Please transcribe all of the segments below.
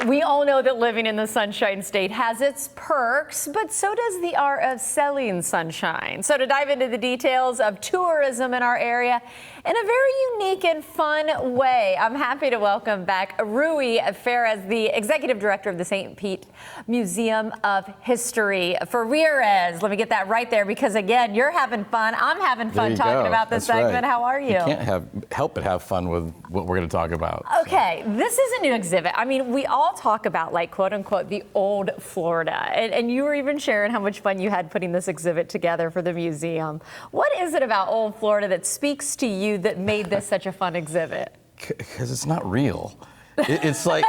We all know that living in the Sunshine State has its perks, but so does the art of selling sunshine. So to dive into the details of tourism in our area in a very unique and fun way, I'm happy to welcome back Rui Ferez, the Executive Director of the St. Pete Museum of History. Ferez, let me get that right there, because again, you're having fun. I'm having fun talking about this segment. Right. How are you? You can't help but have fun with what we're going to talk about. Okay, this is a new exhibit. I mean, we all talk about, like, quote unquote, the old Florida. And you were even sharing how much fun you had putting this exhibit together for the museum. What is it about old Florida that speaks to you that made this such a fun exhibit? Because it's not real. It's like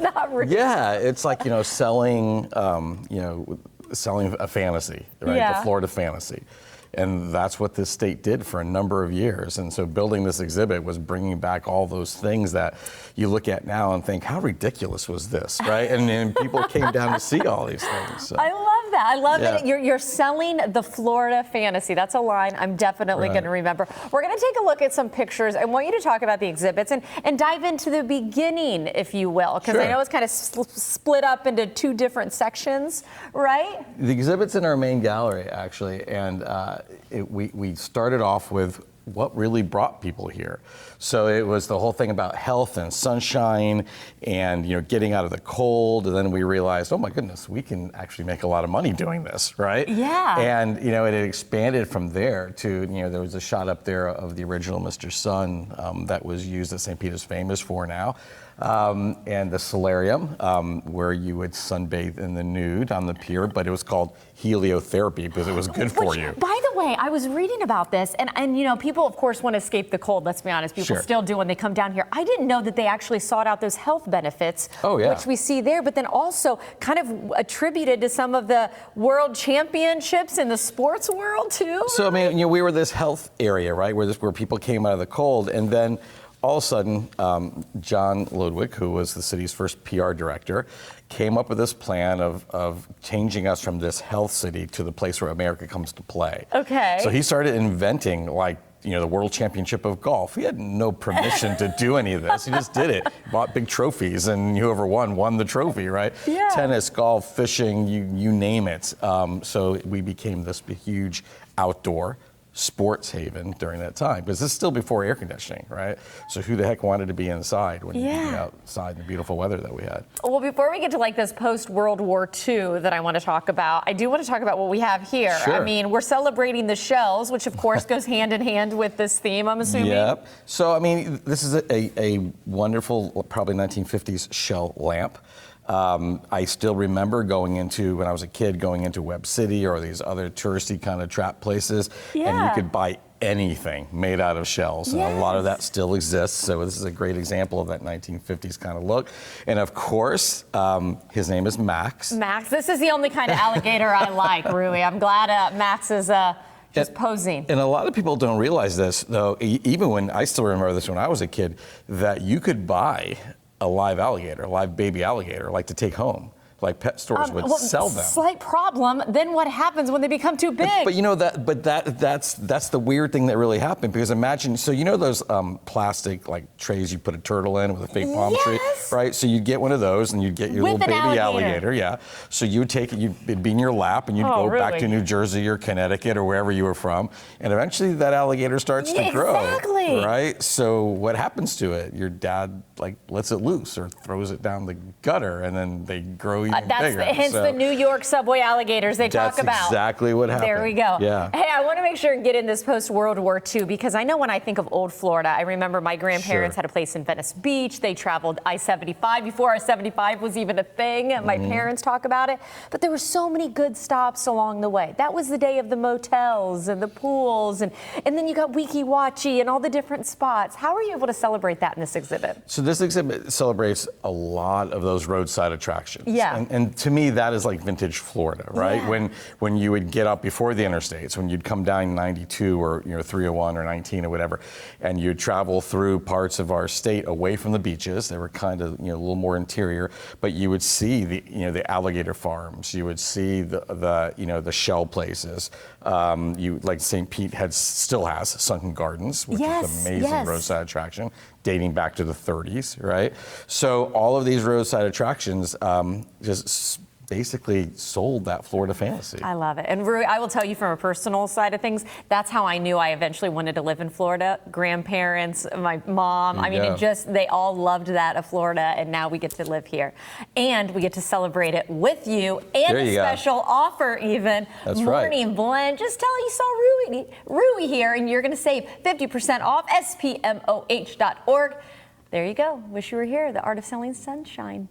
not real. Yeah, it's like, selling selling a fantasy, right? Yeah. The Florida fantasy. And that's what this state did for a number of years. And so building this exhibit was bringing back all those things that you look at now and think, how ridiculous was this, right? And then people came down to see all these things. So. I love that. I love that you're selling the Florida fantasy. That's a line I'm definitely going to remember. We're going to take a look at some pictures. I want you to talk about the exhibits and dive into the beginning, if you will, because I know it's kind of split up into two different sections, right? The exhibit's in our main gallery, actually, and we started off with what really brought people here. So it was the whole thing about health and sunshine and getting out of the cold, and then we realized, oh my goodness, we can actually make a lot of money doing this, right? Yeah. And it had expanded from there to there was a shot up there of the original Mr. Sun that was used that St. Pete is famous for now. And the solarium, where you would sunbathe in the nude on the pier, but it was called heliotherapy because it was good for you. By the way, I was reading about this, and people, of course, want to escape the cold. Let's be honest, people still do when they come down here. I didn't know that they actually sought out those health benefits, which we see there, but then also kind of attributed to some of the world championships in the sports world too. So I mean, we were this health area, right, where people came out of the cold, and then all of a sudden, John Ludwig, who was the city's first PR director, came up with this plan of changing us from this health city to the place where America comes to play. Okay. So he started inventing, the World Championship of Golf. He had no permission to do any of this. He just did it. Bought big trophies, and whoever won the trophy, right? Yeah. Tennis, golf, fishing, you name it. So we became this huge outdoor sports haven during that time, because this is still before air conditioning, right? So who the heck wanted to be inside when you could be outside in the beautiful weather that we had? Well, before we get to this post-World War II that I want to talk about, I do want to talk about what we have here. Sure. I mean, we're celebrating the shells, which of course goes hand in hand with this theme, I'm assuming. Yep. So, I mean, this is a wonderful, probably 1950s shell lamp. I still remember when I was a kid, going into Webb City or these other touristy kind of trap places, and you could buy anything made out of shells, and a lot of that still exists. So this is a great example of that 1950s kind of look. And of course, his name is Max. Max, this is the only kind of alligator I like, Rui. I'm glad Max is just posing. And a lot of people don't realize this, though, even when I still remember this when I was a kid, that you could buy a live alligator, a live baby alligator, to take home. Like pet stores would sell them. Slight problem. Then what happens when they become too big? But that's the weird thing that really happened, because imagine, so those plastic trays you put a turtle in with a fake palm tree, right? So you'd get one of those and you'd get your little baby alligator, So you would take it, it'd be in your lap, and you'd go back to New Jersey or Connecticut or wherever you were from, and eventually that alligator starts to grow, right? So what happens to it? Your dad lets it loose or throws it down the gutter, and then they grow even bigger. Hence the New York subway alligators they talk about. That's exactly what happened. There we go. Yeah. Hey, I want to make sure and get in this post-World War II, because I know when I think of old Florida, I remember my grandparents had a place in Venice Beach. They traveled I-75 before I-75 was even a thing. My parents talk about it. But there were so many good stops along the way. That was the day of the motels and the pools, and then you got Weeki Wachee and all the different spots. How are you able to celebrate that in this exhibit? So this exhibit celebrates a lot of those roadside attractions. Yeah. And to me, that is like vintage Florida, right? Yeah. When you would get up before the interstates, when you'd come down 92 or 301 or 19 or whatever, and you'd travel through parts of our state away from the beaches. They were kind of so a little more interior. But you would see the alligator farms. You would see the shell places. Like St. Pete still has Sunken Gardens, which is an amazing roadside attraction dating back to the 30s, right? So all of these roadside attractions just basically sold that Florida fantasy. I love it. And Rui, I will tell you from a personal side of things, that's how I knew I eventually wanted to live in Florida. Grandparents, my mom, they all loved that of Florida, and now we get to live here. And we get to celebrate it with you, and a special offer even. That's Morning Blend. Just tell you saw Rui here, and you're going to save 50% off, spmoh.org. There you go. Wish you were here, the art of selling sunshine.